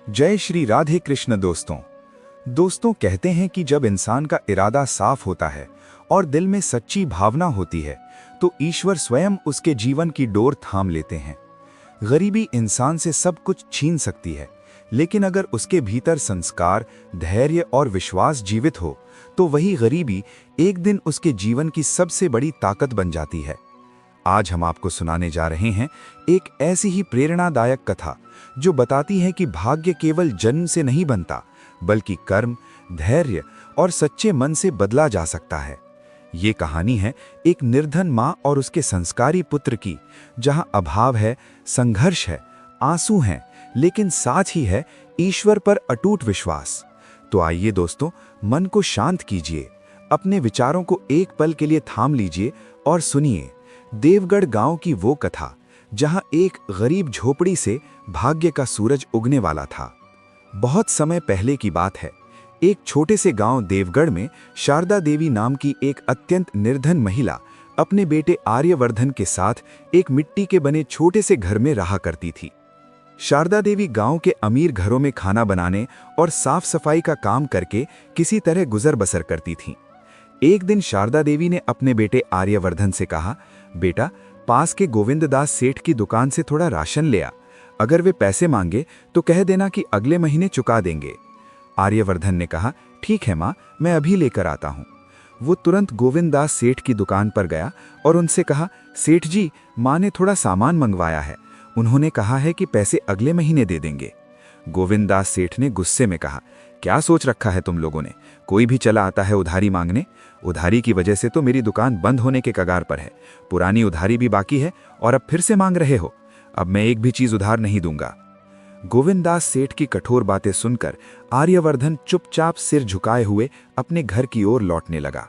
जय श्री राधे कृष्ण। दोस्तों कहते हैं कि जब इंसान का इरादा साफ होता है और दिल में सच्ची भावना होती है तो ईश्वर स्वयं उसके जीवन की डोर थाम लेते हैं। गरीबी इंसान से सब कुछ छीन सकती है, लेकिन अगर उसके भीतर संस्कार, धैर्य और विश्वास जीवित हो तो वही गरीबी एक दिन उसके जीवन की सबसे बड़ी ताकत बन जाती है। आज हम आपको सुनाने जा रहे हैं एक ऐसी ही प्रेरणादायक कथा जो बताती है कि भाग्य केवल जन्म से नहीं बनता, बल्कि कर्म, धैर्य और सच्चे मन से बदला जा सकता है। ये कहानी है एक निर्धन माँ और उसके संस्कारी पुत्र की, जहां अभाव है, संघर्ष है, आंसू हैं, लेकिन साथ ही है ईश्वर पर अटूट विश्वास। तो आइए दोस्तों, मन को शांत कीजिए, अपने विचारों को एक पल के लिए थाम लीजिए और सुनिए देवगढ़ गांव की वो कथा जहां एक गरीब झोपड़ी से भाग्य का सूरज उगने वाला था। बहुत समय पहले की बात है। एक छोटे से गांव देवगढ़ में शारदा देवी नाम की एक अत्यंत निर्धन महिला अपने बेटे आर्यवर्धन के साथ एक मिट्टी के बने छोटे से घर में रहा करती थी। शारदा देवी गांव के अमीर घरों में खाना बनाने और साफ सफाई का काम करके किसी तरह गुजर बसर करती थीं। एक दिन शारदा देवी ने अपने बेटे आर्यवर्धन से कहा, बेटा, पास के गोविंददास सेठ की दुकान से थोड़ा राशन ले आ। अगर वे पैसे मांगे तो कह देना कि अगले महीने चुका देंगे। आर्यवर्धन ने कहा, ठीक है माँ, मैं अभी लेकर आता हूँ। वो तुरंत गोविंददास सेठ की दुकान पर गया और उनसे कहा, सेठ जी, माँ ने थोड़ा सामान मंगवाया है, उन्होंने कहा है कि पैसे अगले महीने दे देंगे। गोविंददास सेठ ने गुस्से में कहा, क्या सोच रखा है तुम लोगों ने? कोई भी चला आता है उधारी मांगने? उधारी की वजह से तो मेरी दुकान बंद होने के कगार पर है। पुरानी उधारी भी बाकी है और अब फिर से मांग रहे हो। अब मैं एक भी चीज उधार नहीं दूंगा। गोविंददास सेठ की कठोर बातें सुनकर आर्यवर्धन चुपचाप सिर झुकाए हुए अपने घर की ओर लौटने लगा।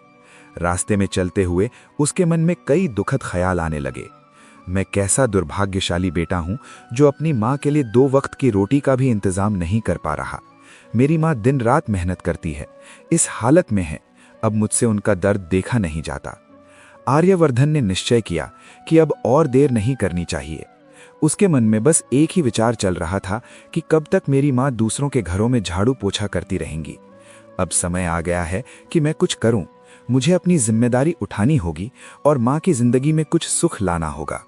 रास्ते में चलते हुए उसके मन में कई दुखद ख्याल आने लगे। मैं कैसा दुर्भाग्यशाली बेटा हूं जो अपनी माँ के लिए 2 वक्त की रोटी का भी इंतजाम नहीं कर पा रहा। मेरी माँ दिन रात मेहनत करती है, इस हालत में है, अब मुझसे उनका दर्द देखा नहीं जाता। आर्यवर्धन ने निश्चय किया कि अब और देर नहीं करनी चाहिए। उसके मन में बस एक ही विचार चल रहा था कि कब तक मेरी माँ दूसरों के घरों में झाड़ू पोछा करती रहेंगी। अब समय आ गया है कि मैं कुछ करूं। मुझे अपनी जिम्मेदारी उठानी होगी और माँ की जिंदगी में कुछ सुख लाना होगा।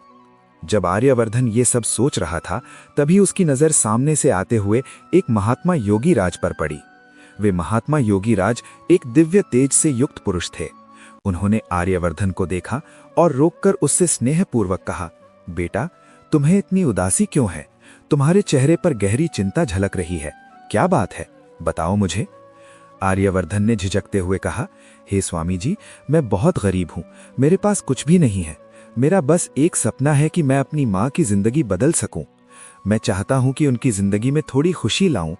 जब आर्यवर्धन ये सब सोच रहा था, तभी उसकी नजर सामने से आते हुए एक महात्मा योगी राज पर पड़ी। वे महात्मा योगी राज एक दिव्य तेज से युक्त पुरुष थे। उन्होंने आर्यवर्धन को देखा और रोककर उससे स्नेहपूर्वक कहा, बेटा, तुम्हें इतनी उदासी क्यों है? तुम्हारे चेहरे पर गहरी चिंता झलक रही है, क्या बात है? बताओ मुझे। आर्यवर्धन ने झिझकते हुए कहा, हे स्वामी जी, मैं बहुत गरीब हूं, मेरे पास कुछ भी नहीं है। मेरा बस एक सपना है कि मैं अपनी माँ की जिंदगी बदल सकूं। मैं चाहता हूं कि उनकी जिंदगी में थोड़ी खुशी लाऊं।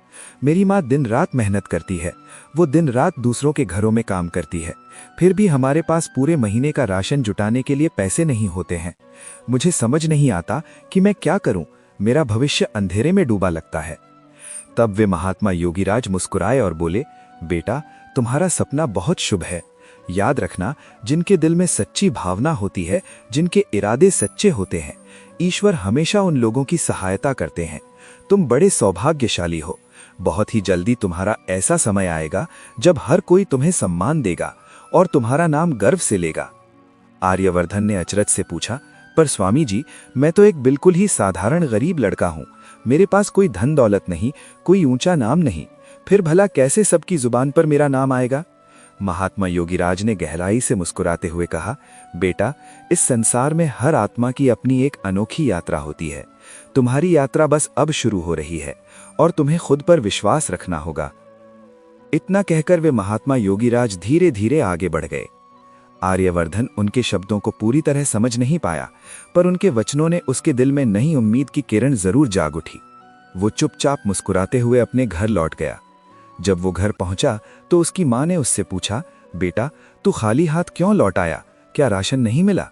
मेरी माँ दिन रात मेहनत करती है, वो दिन रात दूसरों के घरों में काम करती है, फिर भी हमारे पास पूरे महीने का राशन जुटाने के लिए पैसे नहीं होते हैं। मुझे समझ नहीं आता कि मैं क्या करूं, मेरा भविष्य अंधेरे में डूबा लगता है। तब वे महात्मा योगीराज मुस्कुराए और बोले, बेटा, तुम्हारा सपना बहुत शुभ है। याद रखना, जिनके दिल में सच्ची भावना होती है, जिनके इरादे सच्चे होते हैं, ईश्वर हमेशा उन लोगों की सहायता करते हैं। तुम बड़े सौभाग्यशाली हो। बहुत ही जल्दी तुम्हारा ऐसा समय आएगा जब हर कोई तुम्हें सम्मान देगा और तुम्हारा नाम गर्व से लेगा। आर्यवर्धन ने अचरज से पूछा, पर स्वामी जी, मैं तो एक बिल्कुल ही साधारण गरीब लड़का हूँ। मेरे पास कोई धन दौलत नहीं, कोई ऊंचा नाम नहीं, फिर भला कैसे सबकी जुबान पर मेरा नाम आएगा? महात्मा योगीराज ने गहराई से मुस्कुराते हुए कहा, बेटा, इस संसार में हर आत्मा की अपनी एक अनोखी यात्रा होती है। तुम्हारी यात्रा बस अब शुरू हो रही है और तुम्हें खुद पर विश्वास रखना होगा। इतना कहकर वे महात्मा योगीराज धीरे धीरे आगे बढ़ गए। आर्यवर्धन उनके शब्दों को पूरी तरह समझ नहीं पाया, पर उनके वचनों ने उसके दिल में नई उम्मीद की किरण जरूर जाग उठी। वो चुपचाप मुस्कुराते हुए अपने घर लौट गया। जब वो घर पहुंचा तो उसकी माँ ने उससे पूछा, बेटा, तू खाली हाथ क्यों लौट आया? क्या राशन नहीं मिला?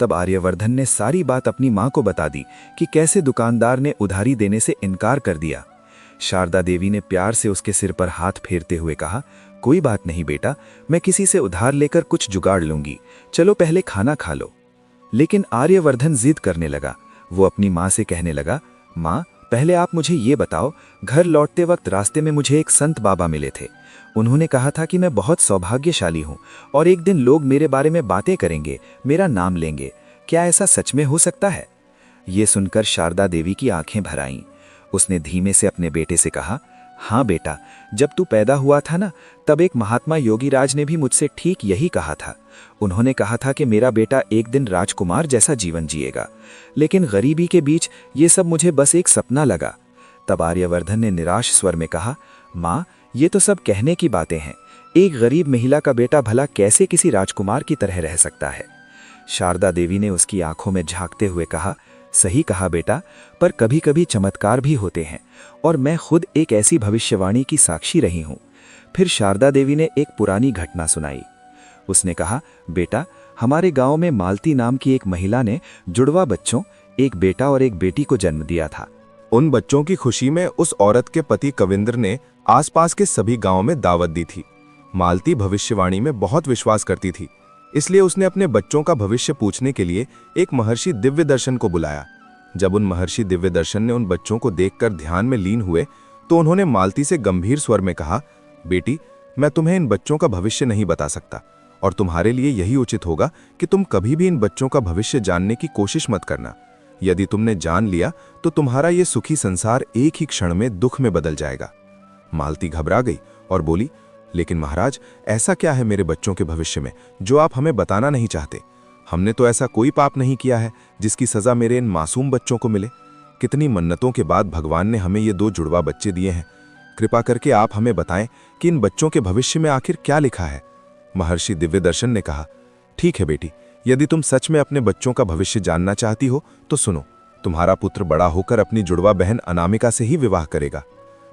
तब आर्यवर्धन ने सारी बात अपनी माँ को बता दी कि कैसे दुकानदार ने उधारी देने से इनकार कर दिया। शारदा देवी ने प्यार से उसके सिर पर हाथ फेरते हुए कहा, कोई बात नहीं बेटा, मैं किसी से उधार लेकर कुछ जुगाड़ लूंगी, चलो पहले खाना खा लो। लेकिन आर्यवर्धन जिद करने लगा। वो अपनी माँ से कहने लगा, माँ, पहले आप मुझे ये बताओ, घर लौटते वक्त रास्ते में मुझे एक संत बाबा मिले थे। उन्होंने कहा था कि मैं बहुत सौभाग्यशाली हूँ और एक दिन लोग मेरे बारे में बातें करेंगे, मेरा नाम लेंगे। क्या ऐसा सच में हो सकता है? ये सुनकर शारदा देवी की आंखें भर आईं। उसने धीमे से अपने बेटे से कहा, हाँ बेटा, जब तू पैदा हुआ था ना, तब एक महात्मा योगीराज ने भी मुझसे ठीक यही कहा था। उन्होंने कहा था कि मेरा बेटा एक दिन राजकुमार जैसा जीवन जिएगा, लेकिन गरीबी के बीच ये सब मुझे बस एक सपना लगा। तब आर्यवर्धन ने निराश स्वर में कहा, माँ, ये तो सब कहने की बातें हैं। एक गरीब महिला का बेटा भला कैसे किसी राजकुमार की तरह रह सकता है? शारदा देवी ने उसकी आंखों में झांकते हुए कहा, सही कहा बेटा, पर कभी कभी चमत्कार भी होते हैं और मैं खुद एक ऐसी भविष्यवाणी की साक्षी रही हूं। फिर शारदा देवी ने एक पुरानी घटना सुनाई। उसने कहा, बेटा, हमारे गांव में मालती नाम की एक महिला ने जुड़वा बच्चों, एक बेटा और एक बेटी को जन्म दिया था। उन बच्चों की खुशी में उस औरत के पति कविंद्र ने आसपास के सभी गांव में दावत दी थी। मालती भविष्यवाणी में बहुत विश्वास करती थी, इसलिए उसने अपने बच्चों का भविष्य पूछने के लिए एक महर्षि दिव्य दर्शन को बुलाया। जब उन महर्षि दिव्य दर्शन ने उन बच्चों को देखकर ध्यान में लीन हुए तो उन्होंने मालती से गंभीर स्वर में कहा, बेटी, मैं तुम्हें इन बच्चों का भविष्य नहीं बता सकता और तुम्हारे लिए यही उचित होगा कि तुम कभी भी इन बच्चों का भविष्य जानने की कोशिश मत करना। यदि तुमने जान लिया तो तुम्हारा ये सुखी संसार एक ही क्षण में दुख में बदल जाएगा। मालती घबरा गई और बोली, लेकिन महाराज, ऐसा क्या है मेरे बच्चों के भविष्य में जो आप हमें बताना नहीं चाहते? हमने तो ऐसा कोई पाप नहीं किया है जिसकी सजा मेरे इन मासूम बच्चों को मिले। कितनी मन्नतों के बाद भगवान ने हमें ये 2 जुड़वा बच्चे दिए हैं। कृपा करके आप हमें बताएं कि इन बच्चों के भविष्य में आखिर क्या लिखा है। महर्षि दिव्य दर्शन ने कहा, ठीक है बेटी, यदि तुम सच में अपने बच्चों का भविष्य जानना चाहती हो तो सुनो, तुम्हारा पुत्र बड़ा होकर अपनी जुड़वा बहन अनामिका से ही विवाह करेगा।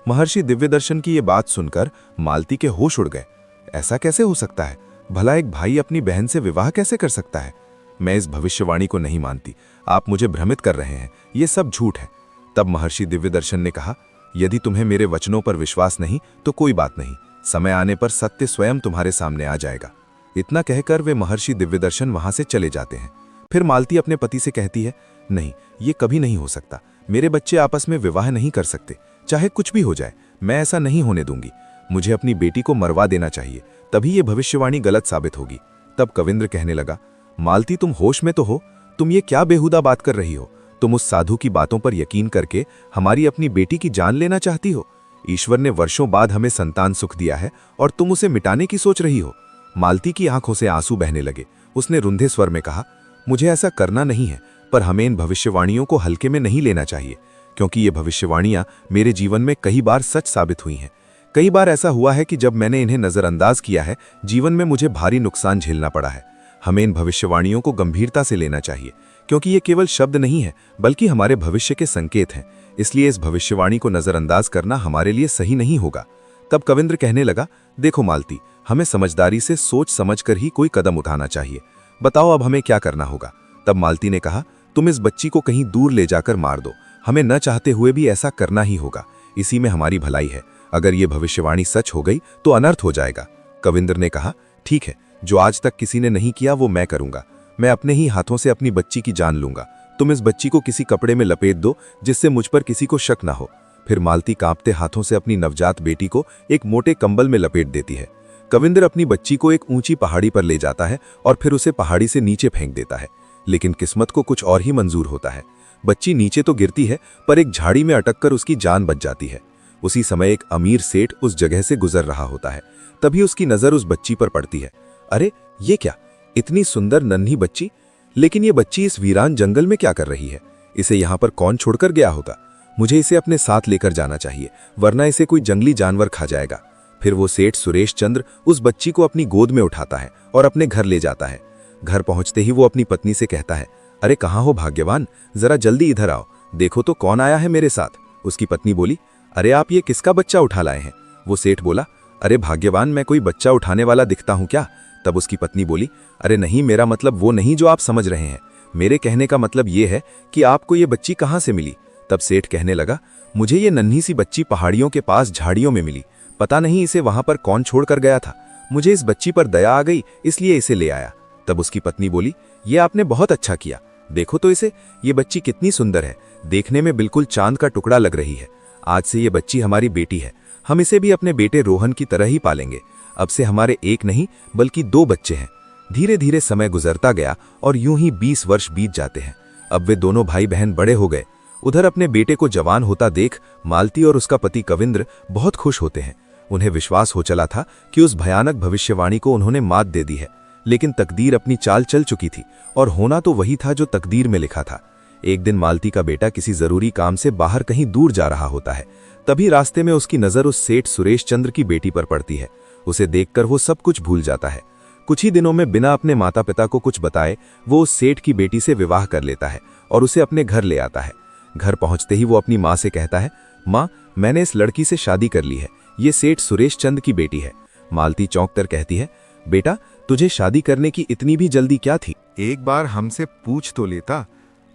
महर्षि दिव्य दर्शन की ये बात सुनकर मालती के होश उड़ गए। ऐसा कैसे हो सकता है? भला एक भाई अपनी बहन से विवाह कैसे कर सकता है? मैं इस भविष्यवाणी को नहीं मानती। आप मुझे भ्रमित कर रहे हैं, ये सब झूठ है। तब महर्षि दिव्य दर्शन ने कहा, यदि तुम्हें मेरे वचनों पर विश्वास नहीं तो कोई बात नहीं, समय आने पर सत्य स्वयं तुम्हारे सामने आ जाएगा। इतना कहकर वे महर्षि दिव्य दर्शन वहां से चले जाते हैं। फिर मालती अपने पति से कहती है, नहीं, ये कभी नहीं हो सकता। मेरे बच्चे आपस में विवाह नहीं कर सकते, चाहे कुछ भी हो जाए। मैं ऐसा नहीं होने दूंगी। मुझे अपनी बेटी को मरवा देना चाहिए, तभी ये भविष्यवाणी गलत साबित होगी। तब कविंद्र कहने लगा, मालती, तुम होश में तो हो? तुम ये क्या बेहुदा बात कर रही हो? तुम उस साधु की बातों पर यकीन करके हमारी अपनी बेटी की जान लेना चाहती हो? ईश्वर ने वर्षों बाद हमें संतान सुख दिया है और तुम उसे मिटाने की सोच रही हो। मालती की आंखों से आंसू बहने लगे। उसने रुंधे स्वर में कहा, मुझे ऐसा करना नहीं है, पर हमें इन भविष्यवाणियों को हल्के में नहीं लेना चाहिए, क्योंकि ये भविष्यवाणियां मेरे जीवन में कई बार सच साबित हुई हैं। कई बार ऐसा हुआ है कि जब मैंने इन्हें नजरअंदाज किया है, जीवन में मुझे भारी नुकसान झेलना पड़ा है। हमें इन भविष्यवाणियों को गंभीरता से लेना चाहिए, क्योंकि ये केवल शब्द नहीं है, बल्कि हमारे भविष्य के संकेत हैं। इसलिए इस भविष्यवाणी को नजरअंदाज करना हमारे लिए सही नहीं होगा। तब कविंद्र कहने लगा, देखो मालती, हमें समझदारी से सोच समझकर ही कोई कदम उठाना चाहिए। बताओ अब हमें क्या करना होगा। तब मालती ने कहा, तुम इस बच्ची को कहीं दूर ले जाकर मार दो। हमें न चाहते हुए भी ऐसा करना ही होगा, इसी में हमारी भलाई है। अगर ये भविष्यवाणी सच हो गई तो अनर्थ हो जाएगा। कविंद्र ने कहा, ठीक है, जो आज तक किसी ने नहीं किया वो मैं करूंगा। मैं अपने ही हाथों से अपनी बच्ची की जान लूंगा। तुम इस बच्ची को किसी कपड़े में लपेट दो जिससे मुझ पर किसी को शक ना हो। फिर मालती कांपते हाथों से अपनी नवजात बेटी को एक मोटे कंबल में लपेट देती है। कविंद्र अपनी बच्ची को एक ऊंची पहाड़ी पर ले जाता है और फिर उसे पहाड़ी से नीचे फेंक देता है। लेकिन किस्मत को कुछ और ही मंजूर होता है। बच्ची नीचे तो गिरती है, पर एक झाड़ी में अटककर उसकी जान बच जाती है। उसी समय एक अमीर सेठ उस जगह से गुजर रहा होता है। तभी उसकी नजर उस बच्ची पर पड़ती है। अरे ये क्या, इतनी सुंदर नन्ही बच्ची! लेकिन ये बच्ची इस वीरान जंगल में क्या कर रही है? इसे यहाँ पर कौन छोड़कर गया होगा? मुझे इसे अपने साथ लेकर जाना चाहिए, वरना इसे कोई जंगली जानवर खा जाएगा। फिर वो सेठ सुरेश चंद्र उस बच्ची को अपनी गोद में उठाता है और अपने घर ले जाता है। घर पहुंचते ही वो अपनी पत्नी से कहता है, अरे कहाँ हो भाग्यवान, जरा जल्दी इधर आओ, देखो तो कौन आया है मेरे साथ। उसकी पत्नी बोली, अरे आप ये किसका बच्चा उठा लाए हैं? वो सेठ बोला, अरे भाग्यवान, मैं कोई बच्चा उठाने वाला दिखता हूँ क्या? तब उसकी पत्नी बोली, अरे नहीं, मेरा मतलब वो नहीं जो आप समझ रहे हैं। मेरे कहने का मतलब ये है कि आपको ये बच्ची कहाँ से मिली? तब सेठ कहने लगा, मुझे ये नन्ही सी बच्ची पहाड़ियों के पास झाड़ियों में मिली। पता नहीं इसे वहां पर कौन छोड़ कर गया था। मुझे इस बच्ची पर दया आ गई, इसलिए इसे ले आया। तब उसकी पत्नी बोली, ये आपने बहुत अच्छा किया, देखो तो इसे, ये बच्ची कितनी सुंदर है, देखने में बिल्कुल चांद का टुकड़ा लग रही है। आज से ये बच्ची हमारी बेटी है। हम इसे भी अपने बेटे रोहन की तरह ही पालेंगे। अब से हमारे एक नहीं बल्कि 2 बच्चे हैं। धीरे धीरे समय गुजरता गया और यूं ही 20 वर्ष बीत जाते हैं। अब वे दोनों भाई बहन बड़े हो गए। उधर अपने बेटे को जवान होता देख मालती और उसका पति कविंद्र बहुत खुश होते हैं। उन्हें विश्वास हो चला था कि उस भयानक भविष्यवाणी को उन्होंने मात दे दी है, लेकिन तकदीर अपनी चाल चल चुकी थी और होना तो वही था जो तकदीर में लिखा था। एक दिन मालती का बेटा किसी जरूरी काम से बाहर कहीं दूर जा रहा होता है। तभी रास्ते में उसकी नजर उस सेठ सुरेश चंद्र की बेटी पर पड़ती है। उसे देखकर वो सब कुछ भूल जाता है। कुछ ही दिनों में बिना अपने माता पिता को कुछ बताए वो उस सेठ की बेटी से विवाह कर लेता है और उसे अपने घर ले आता है। घर पहुंचते ही वो अपनी माँ से कहता है, माँ, मैंने इस लड़की से शादी कर ली है। ये सेठ सुरेश चंद की बेटी है। मालती चौंक कर कहती है, बेटा, तुझे शादी करने की इतनी भी जल्दी क्या थी? एक बार हमसे पूछ तो लेता।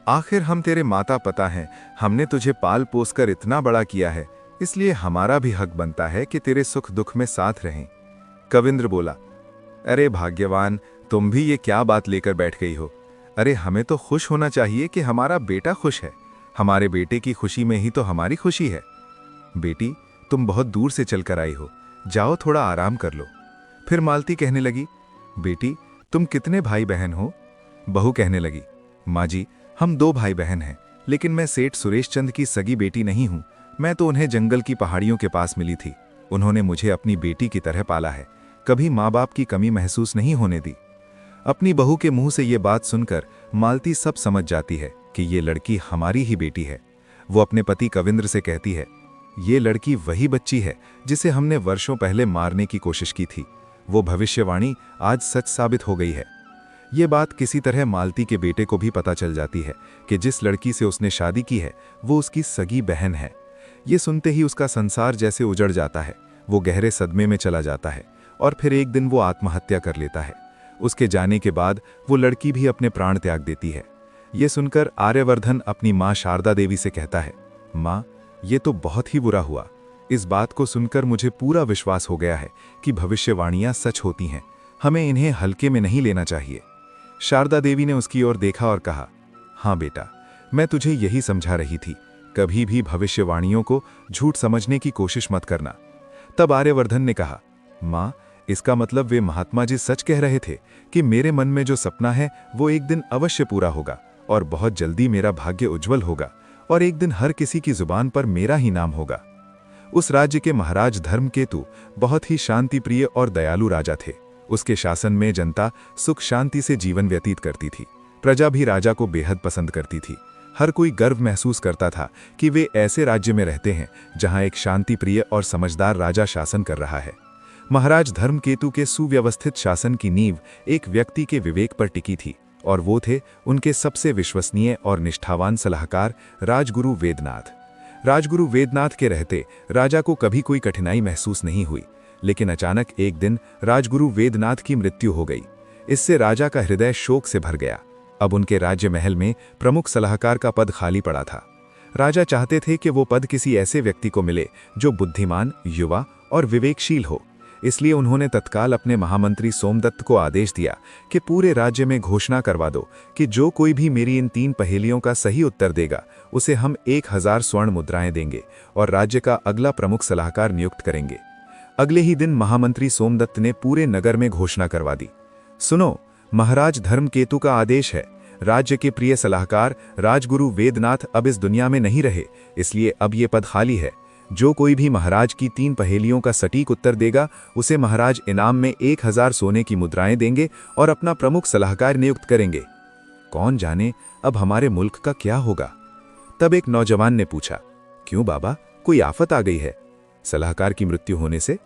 आखिर हम तेरे माता पिता हैं। हमने तुझे पाल पोस कर इतना बड़ा किया है, इसलिए हमारा भी हक बनता है कि तेरे सुख दुख में साथ रहें। कविंद्र बोला, अरे भाग्यवान, तुम भी ये क्या बात लेकर बैठ गई हो? अरे हमें तो खुश होना चाहिए कि हमारा बेटा खुश है। हमारे बेटे की खुशी में ही तो हमारी खुशी है। बेटी, तुम बहुत दूर से चलकर आई हो, जाओ थोड़ा आराम कर लो। फिर मालती कहने लगी, बेटी, तुम कितने भाई बहन हो? बहू कहने लगी, माँ जी, हम 2 भाई बहन हैं, लेकिन मैं सेठ सुरेश चंद की सगी बेटी नहीं हूँ। मैं तो उन्हें जंगल की पहाड़ियों के पास मिली थी। उन्होंने मुझे अपनी बेटी की तरह पाला है, कभी माँ बाप की कमी महसूस नहीं होने दी। अपनी बहू के मुंह से ये बात सुनकर मालती सब समझ जाती है कि ये लड़की हमारी ही बेटी है। वो अपने पति कविंद्र से कहती है, ये लड़की वही बच्ची है जिसे हमने वर्षों पहले मारने की कोशिश की थी। वो भविष्यवाणी आज सच साबित हो गई है। ये बात किसी तरह मालती के बेटे को भी पता चल जाती है कि जिस लड़की से उसने शादी की है वो उसकी सगी बहन है। ये सुनते ही उसका संसार जैसे उजड़ जाता है। वो गहरे सदमे में चला जाता है और फिर एक दिन वो आत्महत्या कर लेता है। उसके जाने के बाद वो लड़की भी अपने प्राण त्याग देती है। ये सुनकर आर्यवर्धन अपनी माँ शारदा देवी से कहता है, माँ, ये तो बहुत ही बुरा हुआ। इस बात को सुनकर मुझे पूरा विश्वास हो गया है कि भविष्यवाणियां सच होती हैं। हमें इन्हें हल्के में नहीं लेना चाहिए। शारदा देवी ने उसकी ओर देखा और कहा, हाँ बेटा, मैं तुझे यही समझा रही थी, कभी भी भविष्यवाणियों को झूठ समझने की कोशिश मत करना। तब आर्यवर्धन ने कहा, माँ, इसका मतलब वे महात्मा जी सच कह रहे थे कि मेरे मन में जो सपना है वो एक दिन अवश्य पूरा होगा और बहुत जल्दी मेरा भाग्य उज्जवल होगा और एक दिन हर किसी की जुबान पर मेरा ही नाम होगा। उस राज्य के महाराज धर्मकेतु बहुत ही शांति प्रिय और दयालु राजा थे। उसके शासन में जनता सुख शांति से जीवन व्यतीत करती थी। प्रजा भी राजा को बेहद पसंद करती थी। हर कोई गर्व महसूस करता था कि वे ऐसे राज्य में रहते हैं जहां एक शांति प्रिय और समझदार राजा शासन कर रहा है। महाराज धर्मकेतु के सुव्यवस्थित शासन की नींव एक व्यक्ति के विवेक पर टिकी थी और वो थे उनके सबसे विश्वसनीय और निष्ठावान सलाहकार राजगुरु वेदनाथ। राजगुरु वेदनाथ के रहते राजा को कभी कोई कठिनाई महसूस नहीं हुई, लेकिन अचानक एक दिन राजगुरु वेदनाथ की मृत्यु हो गई। इससे राजा का हृदय शोक से भर गया। अब उनके राज्य महल में प्रमुख सलाहकार का पद खाली पड़ा था। राजा चाहते थे कि वो पद किसी ऐसे व्यक्ति को मिले जो बुद्धिमान, युवा और विवेकशील हो। इसलिए उन्होंने तत्काल अपने महामंत्री सोमदत्त को आदेश दिया कि पूरे राज्य में घोषणा करवा दो कि जो कोई भी मेरी इन 3 पहेलियों का सही उत्तर देगा उसे हम 1000 स्वर्ण मुद्राएं देंगे और राज्य का अगला प्रमुख सलाहकार नियुक्त करेंगे। अगले ही दिन महामंत्री सोमदत्त ने पूरे नगर में घोषणा करवा दी, सुनो, महाराज धर्मकेतु का आदेश है। राज्य के प्रिय सलाहकार राजगुरु वेदनाथ अब इस दुनिया में नहीं रहे, इसलिए अब ये पद खाली है। जो कोई भी महाराज की 3 पहेलियों का सटीक उत्तर देगा उसे महाराज इनाम में 1000 सोने की मुद्राएं देंगे और अपना प्रमुख सलाहकार नियुक्त करेंगे। कौन जाने अब हमारे मुल्क का क्या होगा? तब एक नौजवान ने पूछा, क्यों बाबा, कोई आफत आ गई है? सलाहकार की मृत्यु होने से?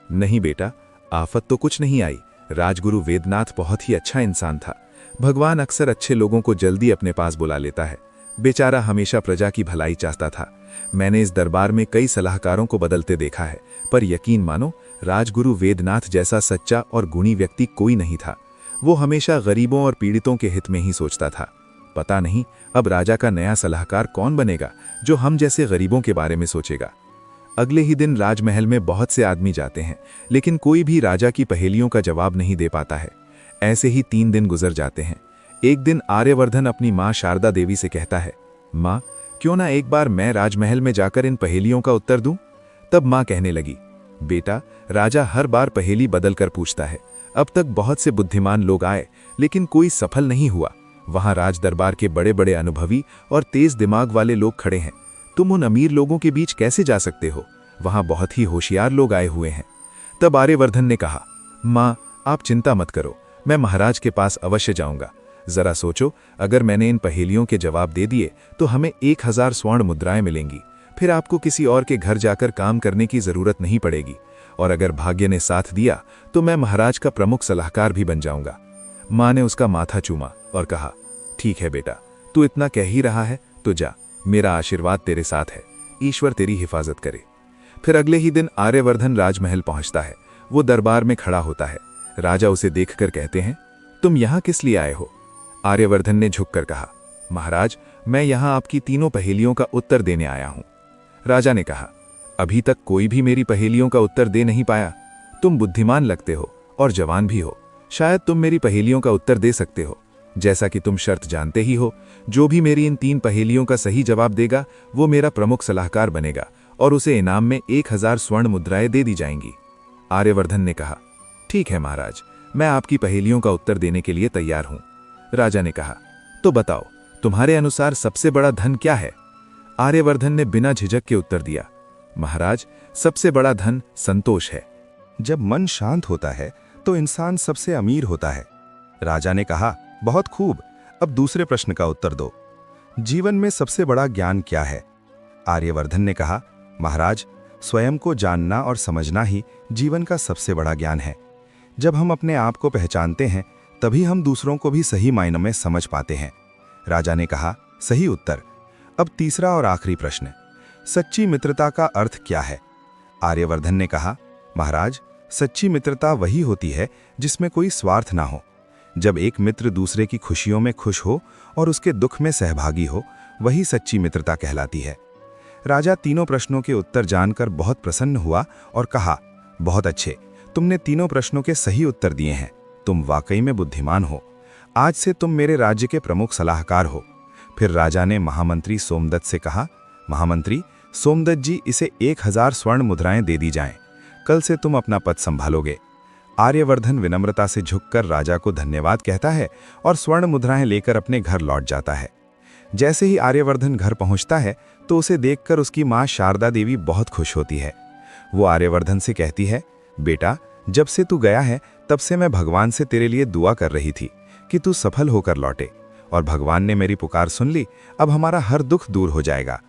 नहीं बेटा, आफत तो कुछ नहीं आई। राजगुरु वेदनाथ बहुत ही अच्छा इंसान था। भगवान अक्सर अच्छे लोगों को जल्दी अपने पास बुला लेता है। बेचारा हमेशा प्रजा की भलाई चाहता था। मैंने इस दरबार में कई सलाहकारों को बदलते देखा है, पर यकीन मानो, राजगुरु वेदनाथ जैसा सच्चा और गुणी व्यक्ति कोई नहीं था। वो हमेशा गरीबों और पीड़ितों के हित में ही सोचता था। पता नहीं अब राजा का नया सलाहकार कौन बनेगा जो हम जैसे गरीबों के बारे में सोचेगा। अगले ही दिन राजमहल में बहुत से आदमी जाते हैं, लेकिन कोई भी राजा की पहेलियों का जवाब नहीं दे पाता है। ऐसे ही 3 दिन गुजर जाते हैं। एक दिन आर्यवर्धन अपनी माँ शारदा देवी से कहता है, माँ, क्यों ना एक बार मैं राजमहल में जाकर इन पहेलियों का उत्तर दूं? तब माँ कहने लगी, बेटा, राजा हर बार पहेली बदल कर पूछता है। अब तक बहुत से बुद्धिमान लोग आए, लेकिन कोई सफल नहीं हुआ। वहां राज दरबार के बड़े बड़े अनुभवी और तेज दिमाग वाले लोग खड़े हैं। तुम उन अमीर लोगों के बीच कैसे जा सकते हो? वहां बहुत ही होशियार लोग आए हुए हैं। तब आर्यवर्धन ने कहा, माँ, आप चिंता मत करो, मैं महाराज के पास अवश्य जाऊंगा। जरा सोचो, अगर मैंने इन पहेलियों के जवाब दे दिए तो हमें 1000 स्वर्ण मुद्राएं मिलेंगी। फिर आपको किसी और के घर जाकर काम करने की जरूरत नहीं पड़ेगी। और अगर भाग्य ने साथ दिया तो मैं महाराज का प्रमुख सलाहकार भी बन जाऊंगा। माँ ने उसका माथा चूमा और कहा, ठीक है बेटा, तू इतना कह ही रहा है तो जा, मेरा आशीर्वाद तेरे साथ है, ईश्वर तेरी हिफाजत करे। फिर अगले ही दिन आर्यवर्धन राजमहल पहुंचता है। वो दरबार में खड़ा होता है। राजा उसे देखकर कहते हैं, तुम यहां किस लिए आए हो? आर्यवर्धन ने झुककर कहा, महाराज, मैं यहां आपकी तीनों पहेलियों का उत्तर देने आया हूं। राजा ने कहा, अभी तक कोई भी मेरी पहेलियों का उत्तर दे नहीं पाया। तुम बुद्धिमान लगते हो और जवान भी हो, शायद तुम मेरी पहेलियों का उत्तर दे सकते हो। जैसा कि तुम शर्त जानते ही हो, जो भी मेरी इन 3 पहेलियों का सही जवाब देगा वो मेरा प्रमुख सलाहकार बनेगा और उसे इनाम में 1000 स्वर्ण मुद्राएं दे दी जाएंगी। आर्यवर्धन ने कहा, ठीक है महाराज, मैं आपकी पहेलियों का उत्तर देने के लिए तैयार हूं। राजा ने कहा, तो बताओ, तुम्हारे अनुसार सबसे बड़ा धन क्या है? आर्यवर्धन ने बिना झिझक के उत्तर दिया, महाराज, सबसे बड़ा धन संतोष है। जब मन शांत होता है तो इंसान सबसे अमीर होता है। राजा ने कहा, बहुत खूब, अब दूसरे प्रश्न का उत्तर दो। जीवन में सबसे बड़ा ज्ञान क्या है? आर्यवर्धन ने कहा, महाराज, स्वयं को जानना और समझना ही जीवन का सबसे बड़ा ज्ञान है। जब हम अपने आप को पहचानते हैं तभी हम दूसरों को भी सही मायनों में समझ पाते हैं। राजा ने कहा, सही उत्तर। अब तीसरा और आखिरी प्रश्न, सच्ची मित्रता का अर्थ क्या है? आर्यवर्धन ने कहा, महाराज, सच्ची मित्रता वही होती है जिसमें कोई स्वार्थ ना हो। जब एक मित्र दूसरे की खुशियों में खुश हो और उसके दुख में सहभागी हो, वही सच्ची मित्रता कहलाती है। राजा तीनों प्रश्नों के उत्तर जानकर बहुत प्रसन्न हुआ और कहा, बहुत अच्छे, तुमने तीनों प्रश्नों के सही उत्तर दिए हैं। तुम वाकई में बुद्धिमान हो। आज से तुम मेरे राज्य के प्रमुख सलाहकार हो। फिर राजा ने महामंत्री सोमदत्त से कहा, महामंत्री सोमदत्त जी, इसे 1000 स्वर्ण मुद्राएं दे दी जाएं। कल से तुम अपना पद संभालोगे। आर्यवर्धन विनम्रता से झुककर राजा को धन्यवाद कहता है और स्वर्ण मुद्राएं लेकर अपने घर लौट जाता है। जैसे ही आर्यवर्धन घर पहुंचता है तो उसे देखकर उसकी मां शारदा देवी बहुत खुश होती है। वो आर्यवर्धन से कहती है, बेटा, जब से तू गया है तब से मैं भगवान से तेरे लिए दुआ कर रही थी कि तू सफल होकर लौटे, और भगवान ने मेरी पुकार सुन ली। अब हमारा हर दुख दूर हो जाएगा।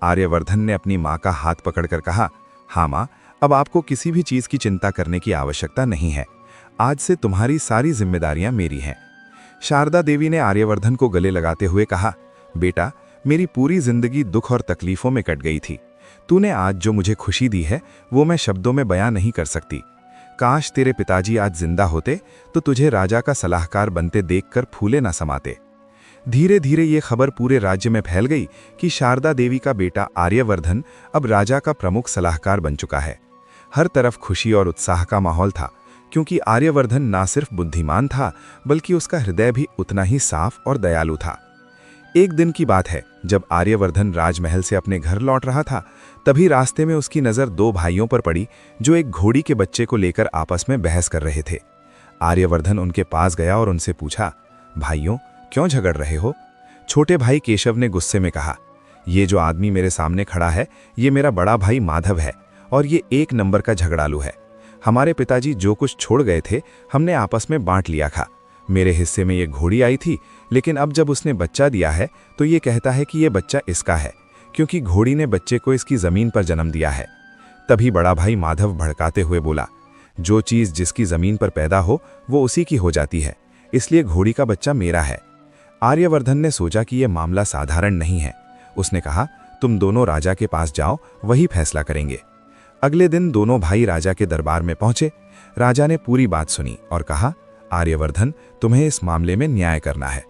आर्यवर्धन ने अपनी मां का हाथ पकड़कर कहा, हाँ मां, अब आपको किसी भी चीज की चिंता करने की आवश्यकता नहीं है। आज से तुम्हारी सारी जिम्मेदारियां मेरी हैं। शारदा देवी ने आर्यवर्धन को गले लगाते हुए कहा, बेटा, मेरी पूरी जिंदगी दुख और तकलीफों में कट गई थी। तूने आज जो मुझे खुशी दी है वो मैं शब्दों में बयां नहीं कर सकती। काश तेरे पिताजी आज जिंदा होते तो तुझे राजा का सलाहकार बनते देखकर फूले ना समाते। धीरे धीरे ये खबर पूरे राज्य में फैल गई कि शारदा देवी का बेटा आर्यवर्धन अब राजा का प्रमुख सलाहकार बन चुका है। हर तरफ खुशी और उत्साह का माहौल था, क्योंकि आर्यवर्धन ना सिर्फ बुद्धिमान था बल्कि उसका हृदय भी उतना ही साफ और दयालु था। एक दिन की बात है, जब आर्यवर्धन राजमहल से अपने घर लौट रहा था, तभी रास्ते में उसकी नज़र 2 भाइयों पर पड़ी जो एक घोड़ी के बच्चे को लेकर आपस में बहस कर रहे थे। आर्यवर्धन उनके पास गया और उनसे पूछा, भाइयों, क्यों झगड़ रहे हो? छोटे भाई केशव ने गुस्से में कहा, ये जो आदमी मेरे सामने खड़ा है ये मेरा बड़ा भाई माधव है और ये 1 नंबर का झगड़ालू है। हमारे पिताजी जो कुछ छोड़ गए थे हमने आपस में बांट लिया था। मेरे हिस्से में ये घोड़ी आई थी, लेकिन अब जब उसने बच्चा दिया है तो ये कहता है कि ये बच्चा इसका है, क्योंकि घोड़ी ने बच्चे को इसकी जमीन पर जन्म दिया है। तभी बड़ा भाई माधव भड़काते हुए बोला, जो चीज़ जिसकी जमीन पर पैदा हो वो उसी की हो जाती है, इसलिए घोड़ी का बच्चा मेरा है। आर्यवर्धन ने सोचा कि यह मामला साधारण नहीं है। उसने कहा, तुम दोनों राजा के पास जाओ, वही फैसला करेंगे। अगले दिन दोनों भाई राजा के दरबार में पहुंचे। राजा ने पूरी बात सुनी और कहा, आर्यवर्धन, तुम्हें इस मामले में न्याय करना है।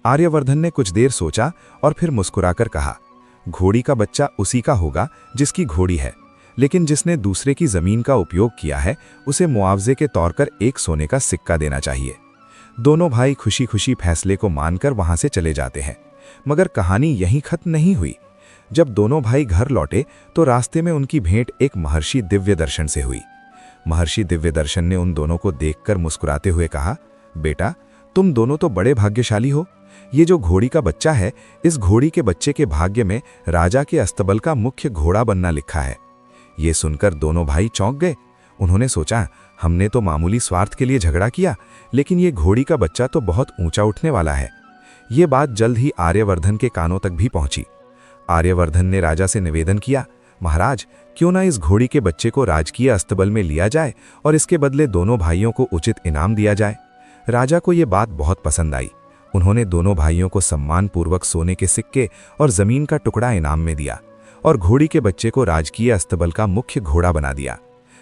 आर्यवर्धन ने कुछ देर सोचा और फिर मुस्कुराकर कहा, घोड़ी का बच्चा उसी का होगा जिसकी घोड़ी है, लेकिन जिसने दूसरे की जमीन का उपयोग किया है उसे मुआवजे के तौर पर 1 सोने का सिक्का देना चाहिए। दोनों भाई खुशी खुशी फैसले को मानकर वहां से चले जाते हैं। मगर कहानी यहीं खत्म नहीं हुई। जब दोनों भाई घर लौटे तो रास्ते में उनकी भेंट एक महर्षि दिव्यदर्शन से हुई। महर्षि दिव्यदर्शन ने उन दोनों को देखकर मुस्कुराते हुए कहा, बेटा, तुम दोनों तो बड़े भाग्यशाली हो। ये जो घोड़ी का बच्चा है, इस घोड़ी के बच्चे के भाग्य में राजा के अस्तबल का मुख्य घोड़ा बनना लिखा है। ये सुनकर दोनों भाई चौंक गए। उन्होंने सोचा, हमने तो मामूली स्वार्थ के लिए झगड़ा किया, लेकिन ये घोड़ी का बच्चा तो बहुत ऊंचा उठने वाला है। ये बात जल्द ही आर्यवर्धन के कानों तक भी पहुंची। आर्यवर्धन ने राजा से निवेदन किया, महाराज, क्यों ना इस घोड़ी के बच्चे को राजकीय अस्तबल में लिया जाए और इसके बदले दोनों भाइयों को उचित इनाम दिया जाए। राजा को ये बात बहुत पसंद आई। उन्होंने दोनों भाइयों को सम्मानपूर्वक सोने के सिक्के और जमीन का टुकड़ा इनाम में दिया और घोड़ी के बच्चे को राजकीय अस्तबल का मुख्य घोड़ा बना दिया।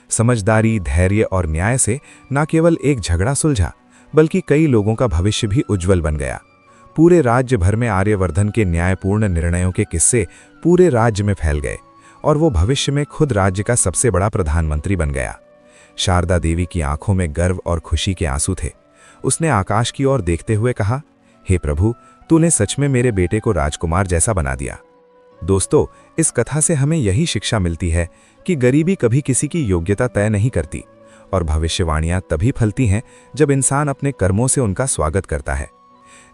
समझदारी, धैर्य और न्याय से न केवल एक झगड़ा सुलझा, बल्कि कई लोगों का भविष्य भी उज्जवल बन गया। पूरे राज्य भर में आर्यवर्धन के न्यायपूर्ण निर्णयों के किस्से पूरे राज्य में फैल गए और वो भविष्य में खुद राज्य का सबसे बड़ा प्रधानमंत्री बन गया। शारदा देवी की आंखों में गर्व और खुशी के आंसू थे। उसने आकाश की ओर देखते हुए कहा, हे प्रभु, तूने सच में मेरे बेटे को राजकुमार जैसा बना दिया। दोस्तों, इस कथा से हमें यही शिक्षा मिलती है कि गरीबी कभी किसी की योग्यता तय नहीं करती और भविष्यवाणियां तभी फलती हैं जब इंसान अपने कर्मों से उनका स्वागत करता है।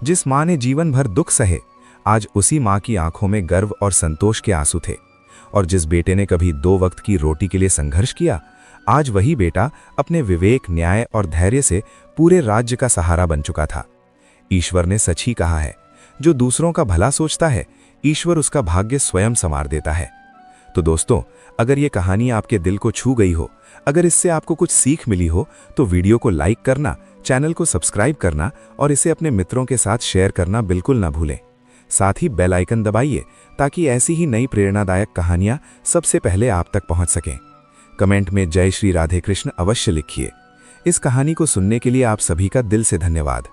जिस माँ ने जीवन भर दुख सहे, आज उसी माँ की आंखों में गर्व और संतोष के आंसू थे। और जिस बेटे ने कभी 2 वक्त की रोटी के लिए संघर्ष किया, आज वही बेटा अपने विवेक, न्याय और धैर्य से पूरे राज्य का सहारा बन चुका था। ईश्वर ने सच ही कहा है, जो दूसरों का भला सोचता है, ईश्वर उसका भाग्य स्वयं संवार देता है। तो दोस्तों, अगर ये कहानी आपके दिल को छू गई हो, अगर इससे आपको कुछ सीख मिली हो, तो वीडियो को लाइक करना, चैनल को सब्सक्राइब करना और इसे अपने मित्रों के साथ शेयर करना बिल्कुल ना भूलें। साथ ही बेल आइकन दबाइए ताकि ऐसी ही नई प्रेरणादायक कहानियां सबसे पहले आप तक पहुंच सकें। कमेंट में जय श्री राधे कृष्ण अवश्य लिखिए। इस कहानी को सुनने के लिए आप सभी का दिल से धन्यवाद।